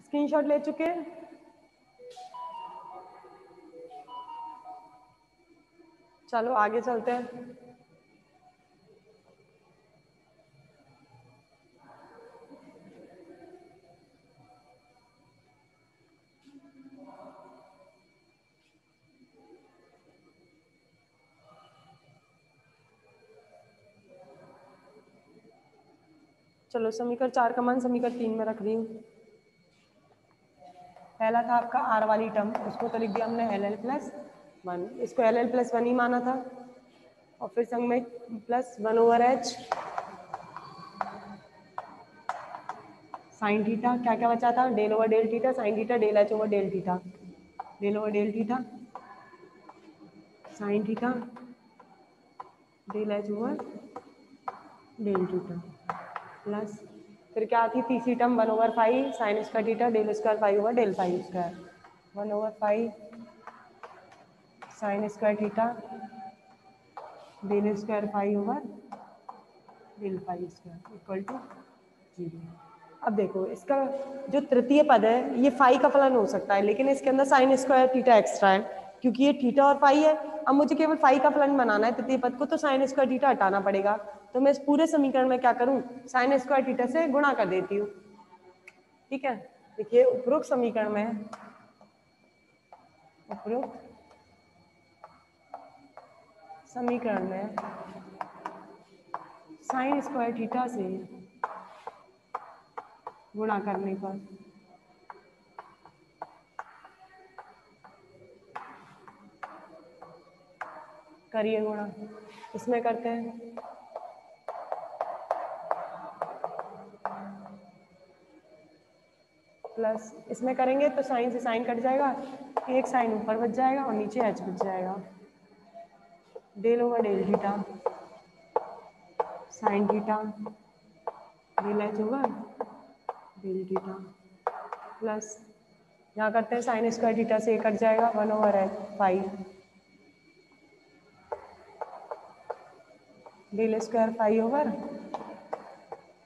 Screenshot ले चुके हैं? चलो आगे चलते हैं। चलो समीकरण 4 का मान समीकरण 3 में रख रही हूँ। पहला था आपका आर वाली टर्म, उसको तो लिख दिया हमने एल एल प्लस वन, इसको एल एल प्लस वन ही माना था। और फिर संग में plus one over H sine theta, क्या क्या बचा था, del over del theta sine theta del H over del theta, del over del theta sine theta del H over del theta plus फिर क्या थी तीसरी term one over five sine square theta del square five over del five square, one over five sine square theta del square five over del five square equal to 0। अब देखो इसका जो तृतीय पद है ये फाई का फलन हो सकता है, लेकिन इसके अंदर साइन स्क्वायर थीटा एक्स्ट्रा है क्योंकि ये थीटा और फाई है। अब मुझे केवल फाई का फलन बनाना है तृतीय पद को, तो साइन स्क्वायर थीटा हटाना पड़ेगा। तो मैं इस पूरे समीकरण में क्या करूं, साइन स्क्वायर थीटा से गुणा कर देती हूँ। ठीक है, देखिए उपरोक्त समीकरण में साइन स्क्वायर थीटा से गुणा करने पर करिए गुणा, इसमें करते हैं प्लस, इसमें करेंगे तो साइन से साइन कट जाएगा, एक साइन ऊपर बच जाएगा और नीचे एच बच जाएगा, del over del theta sine theta del H over del theta plus यहाँ करते हैं साइन स्क्वायर थीटा से कट जाएगा one over H five del square five over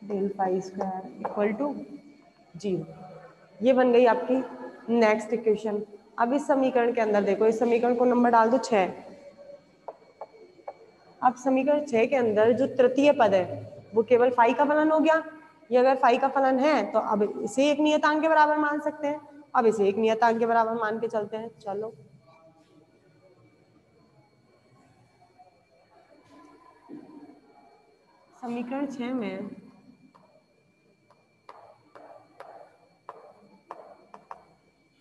del five square equal to 0। ये बन गई आपकी नेक्स्ट इक्वेशन। अब इस समीकरण के अंदर देखो, इस समीकरण को नंबर डाल दो 6। अब समीकरण 6 के अंदर जो तृतीय पद है वो केवल फाई का फलन हो गया। ये अगर फाई का फलन है तो अब इसे एक नियतांक के बराबर मान सकते हैं। अब इसे एक नियतांक के बराबर मान के चलते हैं। चलो समीकरण 6 में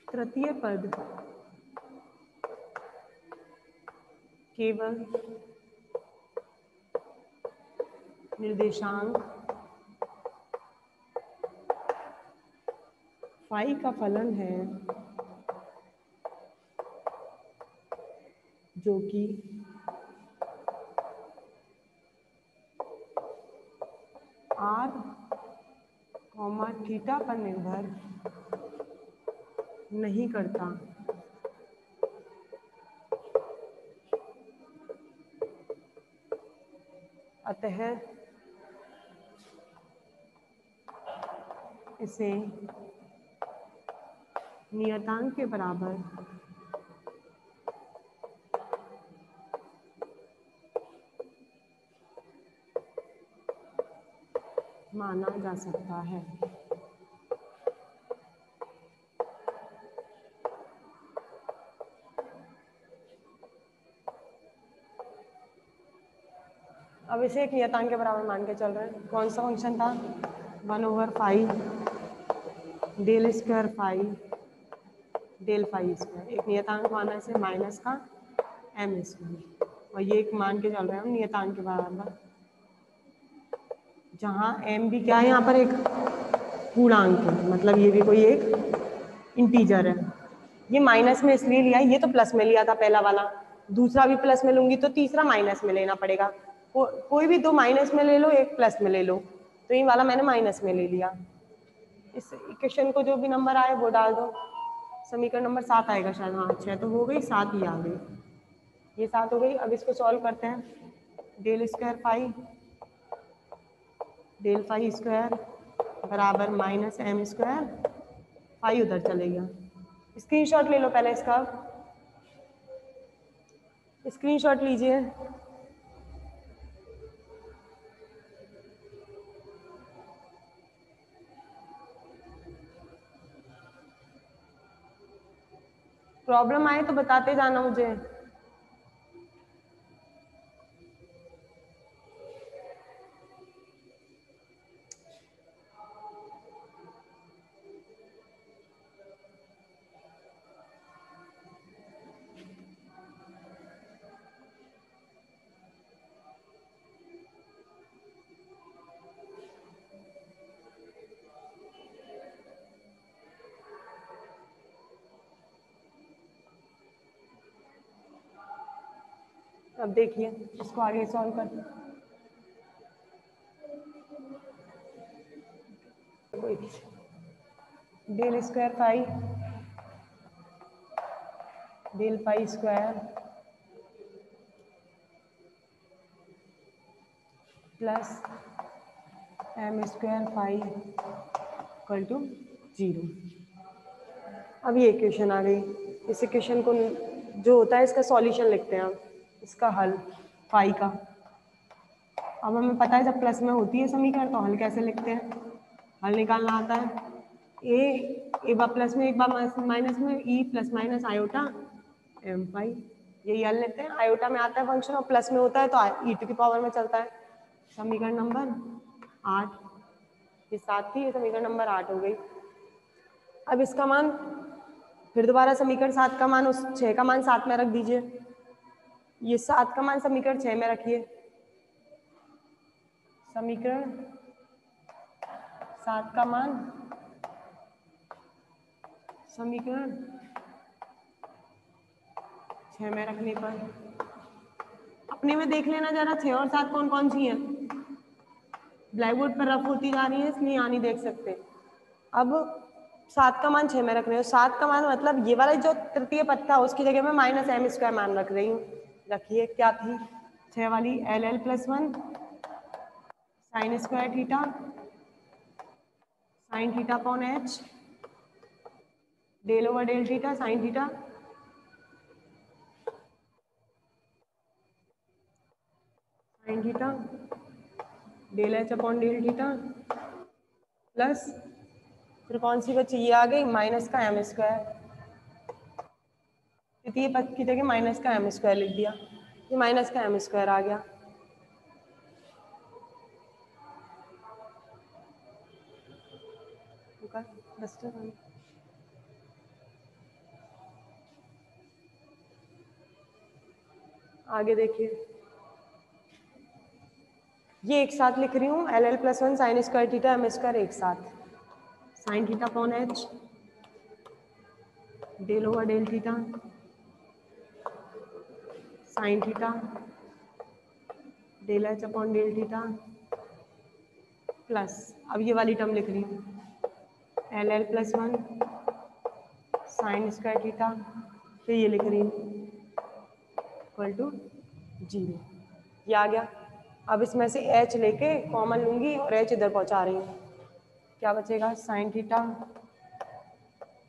तृतीय पद केवल निर्देशांक फाई का फलन है जो कि आर कॉमा थीटा पर निर्भर नहीं करता। अतः इसे नियतांक के बराबर माना जा सकता है। अब इसे एक नियतांक के बराबर मान के चल रहे हैं। कौन सा फंक्शन था, one over five del square five del five square, एक नियतांक माना इसे माइनस का एम स्क्वायर, और ये एक मान के चल रहे हैं हम नियतांक के बराबर, जहाँ एम भी क्या है यहाँ पर एक पूर्णांक है, मतलब ये भी कोई एक इंटीजर है। ये माइनस में इसलिए लिया, ये तो प्लस में लिया था पहला वाला, दूसरा भी प्लस में लूंगी तो तीसरा माइनस में लेना पड़ेगा। कोई भी दो माइनस में ले लो, एक प्लस में ले लो, तो ये वाला मैंने माइनस में ले लिया। इस इक्वेशन को जो भी नंबर आए वो डाल दो। समीकरण नंबर 7 आएगा शायद, हाँ 6 तो हो गई, 7 ही आ गई, ये 7 हो गई। अब इसको सॉल्व करते हैं, del square five del five square बराबर माइनस एम स्क्वायर फाई उधर चले गया। स्क्रीनशॉट ले लो पहले इसका, स्क्रीनशॉट लीजिए। प्रॉब्लम आए तो बताते जाना मुझे। अब देखिए इसको आगे सॉल्व कर, del square phi, del pi square plus M square phi equal to 0। अब ये इक्वेशन आ गई। इस इक्वेशन को जो होता है इसका सॉल्यूशन लिखते हैं हम, इसका हल फाई का। अब हमें पता है जब प्लस में होती है समीकरण तो हल कैसे लिखते हैं, हल निकालना आता है। एक बार प्लस में एक बार माइनस में, E plus minus iota M pi, यही हल लेते हैं। आयोटा में आता है फंक्शन और प्लस में होता है तो ई टू की पावर में चलता है। समीकरण नंबर 8, ये 7 थी, ये समीकरण नंबर 8 हो गई। अब इसका मान फिर दोबारा समीकरण 7 का मान उस 6 का मान 7 में रख दीजिए। ये 7 का मान समीकरण 6 में रखिए। समीकरण 7 का मान समीकरण 6 में रखने पर अपने में देख लेना जरा 6 और 7 कौन कौन सी हैं। ब्लैक बोर्ड पर रफ होती जा रही है इसलिए यहाँ नहीं देख सकते। अब 7 का मान 6 में रख रहे हो, 7 का मान मतलब ये वाला जो तृतीय पद था उसकी जगह में माइनस एम स्क्वायर मान रख रही हूँ। रखिए क्या थी 6 वाली, L L plus 1 sine square theta, sine theta upon H, del over del theta sine theta, sine theta del H upon del theta plus फिर कौन सी बची, ये आ गई माइनस का एम स्क्वायर। तृतीय पद की जगह माइनस का एम स्क्वायर लिख दिया, ये माइनस का एम स्क्वायर आ गया। आगे देखिए, ये एक साथ लिख रही हूँ, L L plus 1 sine square theta M square एक साथ, sine theta upon H del over del theta sine theta del H upon del theta plus अब ये वाली टर्म लिख रही हूँ L L plus 1 sine square theta, फिर ये लिख रही हूँ इक्वल टू 0। ये आ गया। अब इसमें से h लेके कॉमन लूंगी और h इधर पहुंचा रही हूँ, क्या बचेगा sine theta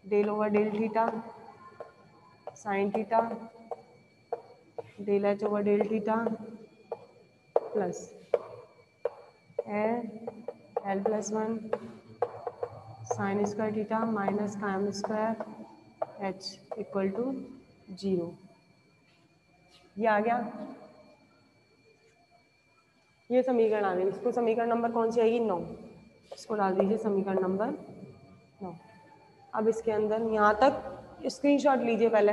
del over del theta sine theta del H over del theta plus L plus 1 sine square theta minus का M square H equal to 0। ये आ गया, ये समीकरण आ गई। इसको समीकरण नंबर कौन सी आएगी 9, इसको डाल दीजिए समीकरण नंबर 9। अब इसके अंदर यहाँ तक स्क्रीनशॉट लीजिए पहले।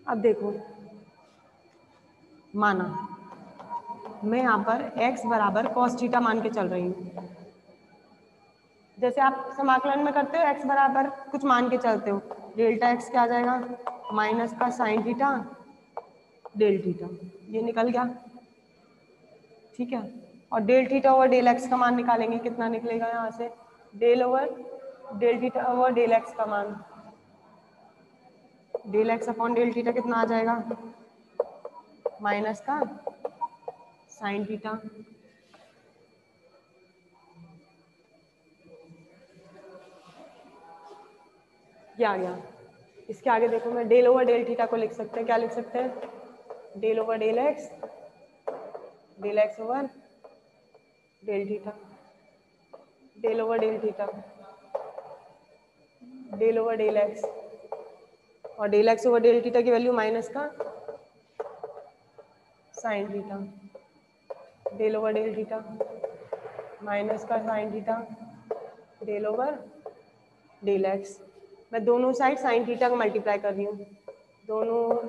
अब देखो, माना मैं यहाँ पर x बराबर cos थीटा मान के चल रही हूँ। जैसे आप समाकलन में करते हो x बराबर कुछ मान के चलते हो, डेल्टा x क्या आ जाएगा माइनस का साइन थीटा डेल थीटा, ये निकल गया, ठीक है। और del theta over del x का मान निकालेंगे, कितना निकलेगा यहाँ से del over del theta over del x का मान, del X upon del theta कितना आ जाएगा, माइनस का साइन थीटा, क्या आ गया। इसके आगे देखो, मैं डेल ओवर डेल थीटा को लिख सकते हैं, क्या लिख सकते हैं, del over del X over del theta, del over del theta, del over del X, और del X over del theta की वैल्यू माइनस का sine theta, del over del theta minus का sine theta, del over del X. मैं दोनों side sine theta को multiply कर रही हूँ, दोनों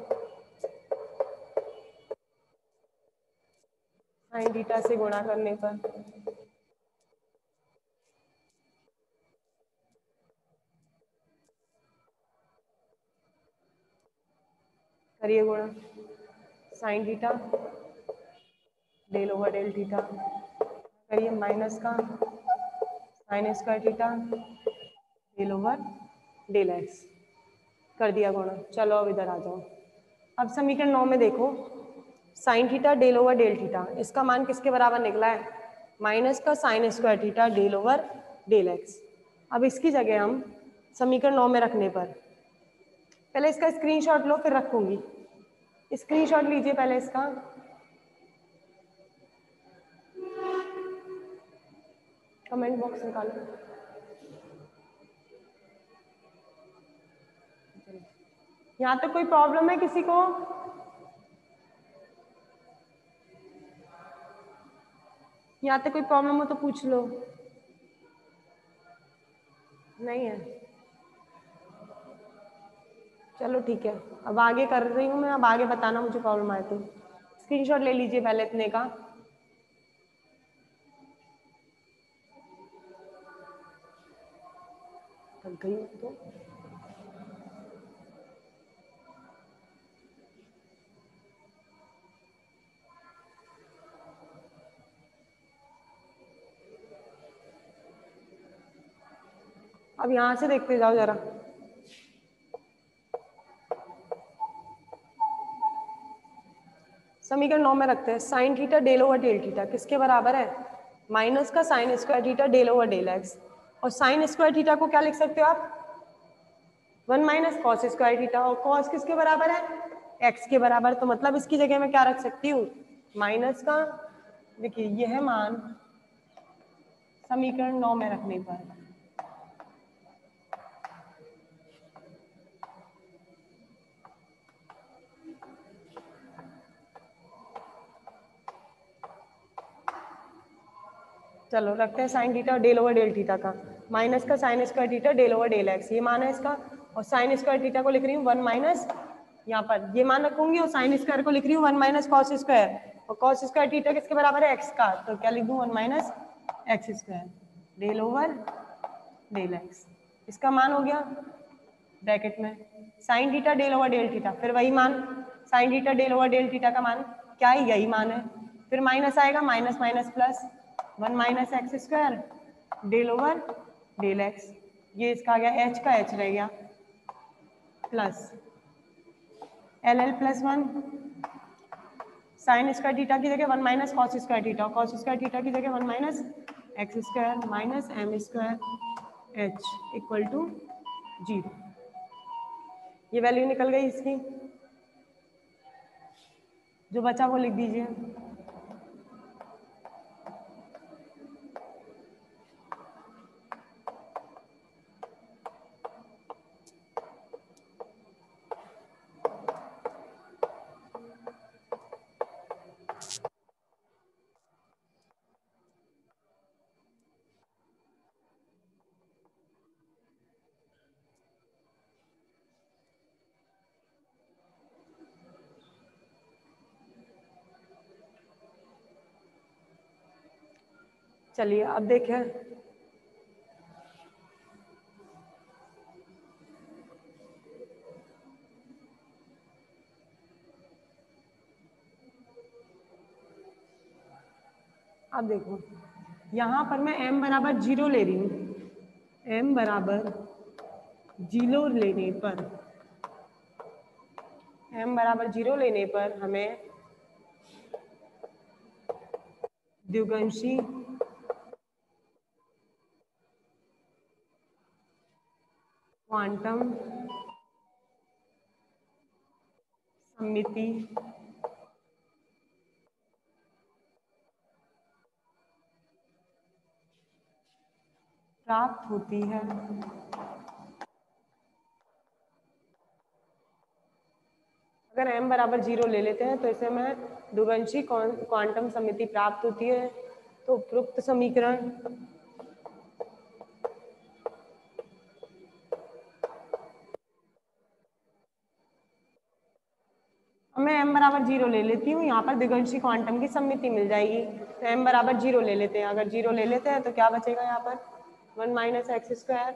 साइन थीटा से गुणा करने पर करिए गुणा, sine theta del over del theta करिए माइनस का sine square theta del over del X, कर दिया गुणा। चलो अब इधर आ जाओ। अब समीकरण 9 में देखो, sine theta del over del theta, इसका मान किसके बराबर निकला है, माइनस का sine square theta del over del X. अब इसकी जगह हम समीकरण 9 में रखने पर, पहले इसका स्क्रीनशॉट लो फिर रखूंगी, स्क्रीनशॉट लीजिए पहले इसका, कमेंट बॉक्स निकालो। यहाँ तक कोई प्रॉब्लम है किसी को, यहाँ तक कोई प्रॉब्लम हो तो पूछ लो। नहीं है, चलो ठीक है, अब आगे कर रही हूँ मैं, अब आगे बताना मुझे प्रॉब्लम आए तो। स्क्रीनशॉट ले लीजिए पहले इतने का, थक गई हूँ तो। अब यहाँ से देखते जाओ जरा, समीकरण 9 में रखते हैं, sine theta del over del theta किसके बराबर है, माइनस का sine square theta del over del X, और साइन स्क्वायर थीटा को क्या लिख सकते हो आप, 1 माइनस कॉस स्क्वायर थीटा, और कॉस किसके बराबर है, एक्स के बराबर, तो मतलब इसकी जगह मैं क्या रख सकती हूँ, माइनस का, देखिए यह मान समीकरण 9 में रखने पर चलो रखते हैं sine theta del over del theta का, माइनस का sine square theta del over del X, ये मान है इसका, और साइन स्क्वायर थीटा को लिख रही हूँ 1 माइनस, यहाँ पर ये मान रखूंगी, और साइन स्क्वायर को लिख रही हूँ 1 माइनस कॉस स्क्वायर, और कॉस स्क्वायर थीटा किसके बराबर है, एक्स का, तो क्या लिख दूँ 1 minus X square del over del X, इसका मान हो गया ब्रैकेट में sine theta del over del theta, फिर वही मान sine theta del over del theta का मान क्या है, यही मान है, फिर माइनस आएगा, minus minus plus 1 minus X square del over del X, ये इसका आ गया, एच का एच रह गया, plus L L plus 1 sine square theta की जगह 1 माइनस कॉस स्क्वायर थीटा, और कॉस स्क्वायर थीटा की जगह 1 minus X square minus M square H equal to 0, ये वैल्यू निकल गई इसकी, जो बचा वो लिख दीजिए। चलिए अब देखें, अब देखो यहाँ पर मैं m बराबर 0 ले रही हूँ, m बराबर 0 लेने पर m बराबर 0 लेने पर हमें द्विगंशी क्वांटम सममिति प्राप्त होती है। अगर m बराबर 0 ले लेते हैं तो इसे में द्विगंशी क्वांटम सममिति प्राप्त होती है। तो उपरोक्त समीकरण मैं m बराबर 0 ले लेती हूँ, यहाँ पर द्विगंशी क्वांटम की सममिति मिल जाएगी। तो m बराबर 0 ले लेते हैं, अगर 0 ले लेते हैं तो क्या बचेगा यहाँ पर 1 minus X square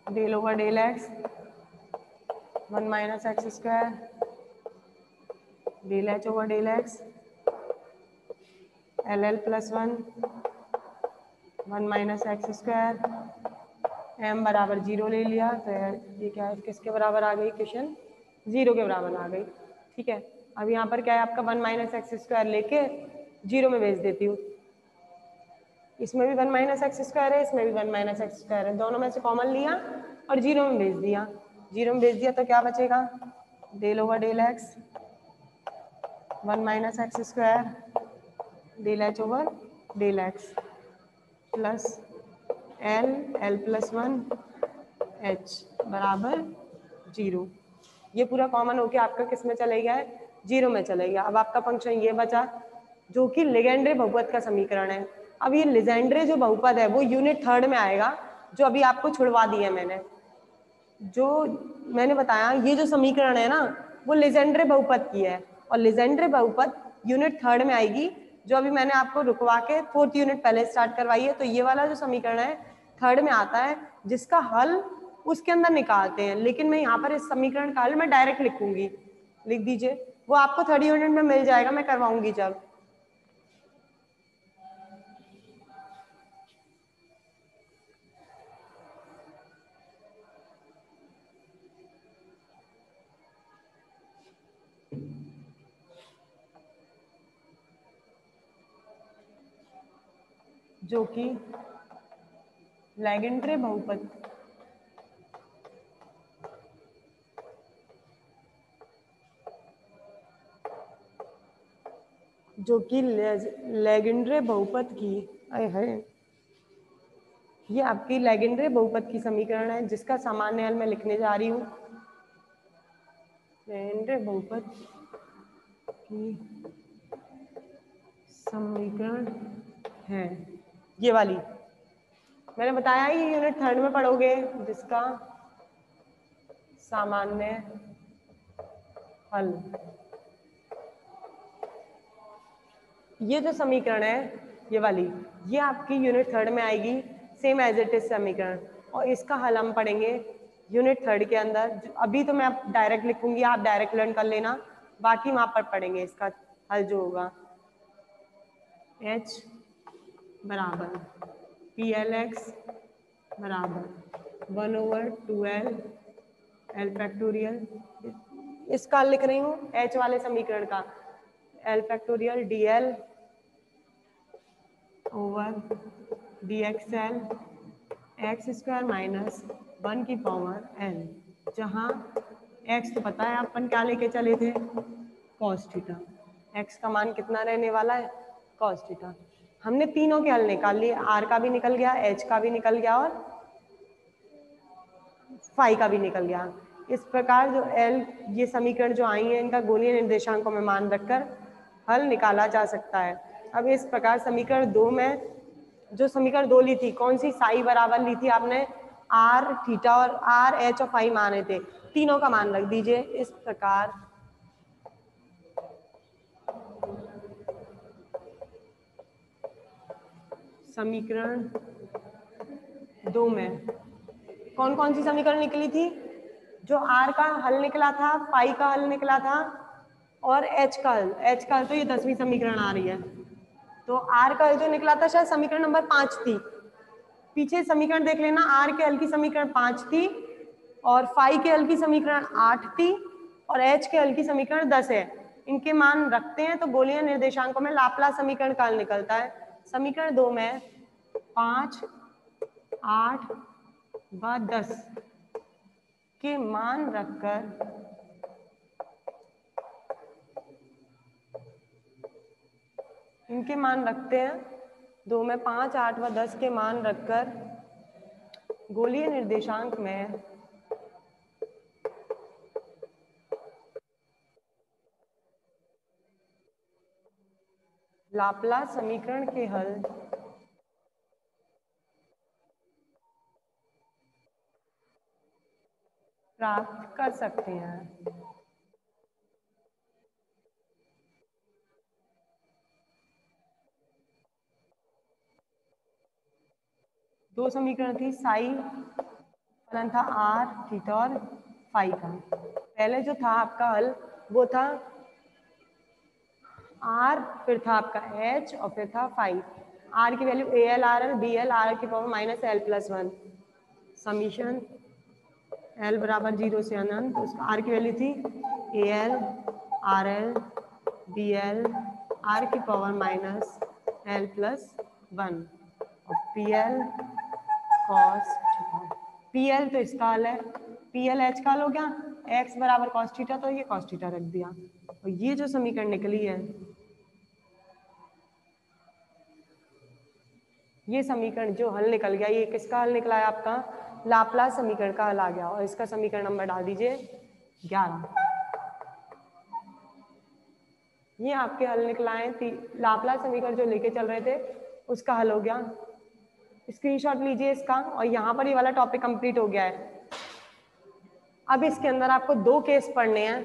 del over del X 1 minus X square del H over del X L L plus 1 minus X square m बराबर 0 ले लिया तो ये क्या है, किसके बराबर आ गई क्वेश्चन 0 के बराबर आ गई। ठीक है, अब यहाँ पर क्या है आपका 1 माइनस एक्स स्क्वायर लेके 0 में भेज देती हूँ। इसमें भी 1 माइनस एक्स स्क्वायर है, इसमें भी 1 माइनस एक्स स्क्वायर है, दोनों में से कॉमन लिया और 0 में भेज दिया। 0 में भेज दिया तो क्या बचेगा del over del X 1 minus X square del H over del X plus L plus 1 H बराबर 0। ये पूरा कॉमन होके आपका किस में चले गया है 0 में चले गया। अब आपका फंक्शन ये बचा जो कि लेजेंड्रे बहुपद का समीकरण है। अब ये लेजेंड्रे जो बहुपद है वो यूनिट थर्ड में आएगा, जो अभी आपको छुड़वा दिया मैंने। जो मैंने बताया ये जो समीकरण है ना वो लेजेंड्रे बहुपद की है, और लेजेंड्रे बहुपद यूनिट थर्ड में आएगी, जो अभी मैंने आपको रुकवा के फोर्थ यूनिट पहले स्टार्ट करवाई है। तो ये वाला जो समीकरण है थर्ड में आता है, जिसका हल उसके अंदर निकालते हैं। लेकिन मैं यहाँ पर इस समीकरण का हल मैं डायरेक्ट लिखूंगी, लिख दीजिए, वो आपको थर्ड यूनिट में मिल जाएगा, मैं करवाऊंगी जब। जो कि लेजेंड्रे बहुपद जो कि लेजेंड्रे बहुपद की है, ये आपकी लेजेंड्रे बहुपद की समीकरण है, जिसका सामान्य हल मैं लिखने जा रही हूँ। लेजेंड्रे बहुपद की समीकरण है ये वाली, मैंने बताया ही यूनिट थर्ड में पढ़ोगे, जिसका सामान्य हल। ये जो समीकरण है ये वाली, ये आपकी यूनिट थर्ड में आएगी, सेम एज इट इज समीकरण, और इसका हल हम पढ़ेंगे यूनिट थर्ड के अंदर। अभी तो मैं डायरेक्ट लिखूंगी, आप डायरेक्ट लर्न कर लेना, बाकी वहां पर पढ़ेंगे इसका हल जो होगा। h बराबर पी एल एक्स बराबर 1/2l एल फैक्टोरियल, इसका लिख रही हूँ h वाले समीकरण का, L factorial D L over D x L x square minus 1 की पावर एल, जहाँ x तो पता है अपन क्या लेके चले थे cos थीटा, x का मान कितना रहने वाला है cos थीटा। हमने तीनों के हल निकाल लिए, r का भी निकल गया, h का भी निकल गया और फाई का भी निकल गया। इस प्रकार जो l ये समीकरण जो आई हैं इनका गोलीय निर्देशांकों में मान रखकर हल निकाला जा सकता है। अब इस प्रकार समीकरण 2 में जो समीकरण 2 ली थी, कौन सी साई बराबर ली थी आपने r थीटा और r h और फाई माने थे, तीनों का मान रख दीजिए। इस प्रकार समीकरण 2 में कौन कौन सी समीकरण निकली थी, जो r का हल निकला था, फाई का हल निकला था और h का हल तो ये 10वीं समीकरण आ रही है। तो r का हल जो निकला था शायद समीकरण नंबर 5 थी, पीछे समीकरण देख लेना, r के हल की समीकरण 5 थी और फाई के हल की समीकरण 8 थी और एच के हल की समीकरण 10 है। इनके मान रखते हैं तो गोलीय निर्देशांकों में लाप्लास समीकरण का हल निकलता है। समीकरण 2 में 5, 8 व 10 के मान रखकर इनके मान रखते हैं 2 में 5, 8 व 10 के मान रखकर गोलीय निर्देशांक में लाप्लास समीकरण के हल प्राप्त कर सकते हैं। दो समीकरण थी, साई फलन था आर थीटा और फाई का। पहले जो था आपका हल वो था आर, फिर था आपका एच और फिर था फाई। आर की value A L R L B L R की power minus L plus 1 summation L बराबर 0 से अनंत। उसका आर की वैल्यू थी A L R L B L R की पावर माइनस एल प्लस 1 और P L cos theta. P L तो इसका हल है, पी एल एच का हल हो गया, एक्स बराबर कॉस थीटा तो ये कॉस थीटा रख दिया। और ये जो समीकरण निकली है, ये समीकरण जो हल निकल गया, ये किसका हल निकला है? आपका लाप्लास समीकरण का हल आ गया। और इसका समीकरण नंबर डाल दीजिए 11। ये आपके हल निकला है, लाप्लास समीकरण जो लेके चल रहे थे उसका हल हो गया। स्क्रीनशॉट लीजिए इसका। और यहाँ पर ये वाला टॉपिक कंप्लीट हो गया है। अब इसके अंदर आपको दो केस पढ़ने हैं,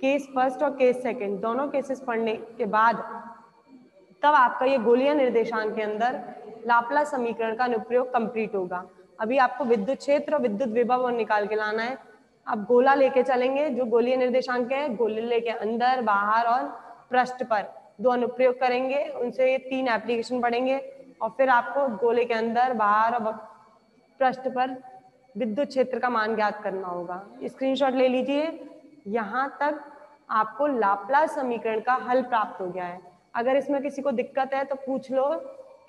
केस फर्स्ट और केस सेकंड। दोनों केसेस पढ़ने के बाद तब आपका ये गोलीय निर्देशांक के अंदर लाप्लास समीकरण का अनुप्रयोग कंप्लीट होगा। अभी आपको विद्युत क्षेत्र और विद्युत विभव निकाल के लाना है। अब गोला लेके चलेंगे, जो गोलीय निर्देशांक है, गोले के अंदर, बाहर और पृष्ठ पर दो अनुप्रयोग करेंगे। उनसे ये 3 एप्लीकेशन पढ़ेंगे और फिर आपको गोले के अंदर, बाहर और पृष्ठ पर विद्युत क्षेत्र का मान ज्ञात करना होगा। स्क्रीनशॉट ले लीजिए। यहाँ तक आपको लाप्लास समीकरण का हल प्राप्त हो गया है। अगर इसमें किसी को दिक्कत है तो पूछ लो,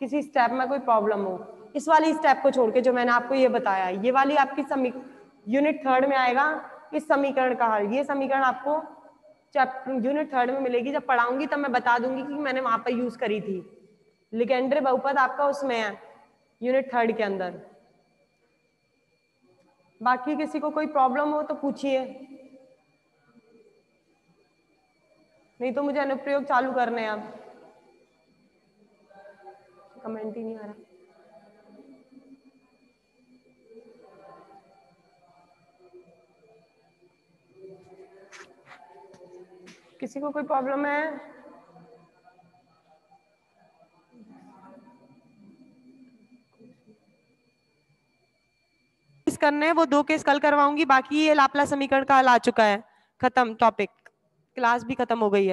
किसी स्टेप में कोई प्रॉब्लम हो। इस वाली स्टेप को छोड़ के जो मैंने आपको ये बताया, ये वाली आपकी यूनिट 3 में आएगा इस समीकरण का हल। ये समीकरण आपको यूनिट 3 में मिलेगी। जब पढ़ाऊंगी तब मैं बता दूंगी कि मैंने वहां पर यूज करी थी। लिगेंड्रे बहुपद आपका उसमें है यूनिट 3 के अंदर। बाकी किसी को कोई प्रॉब्लम हो तो पूछिए, नहीं तो मुझे अनुप्रयोग चालू करने हैं। अब कमेंट ही नहीं आ रहा। किसी को कोई प्रॉब्लम है? करने हैं वो 2 केस कल करवाऊंगी। बाकी ये लाप्लास समीकरण का हल आ चुका है, खत्म टॉपिक, क्लास भी खत्म हो गई है।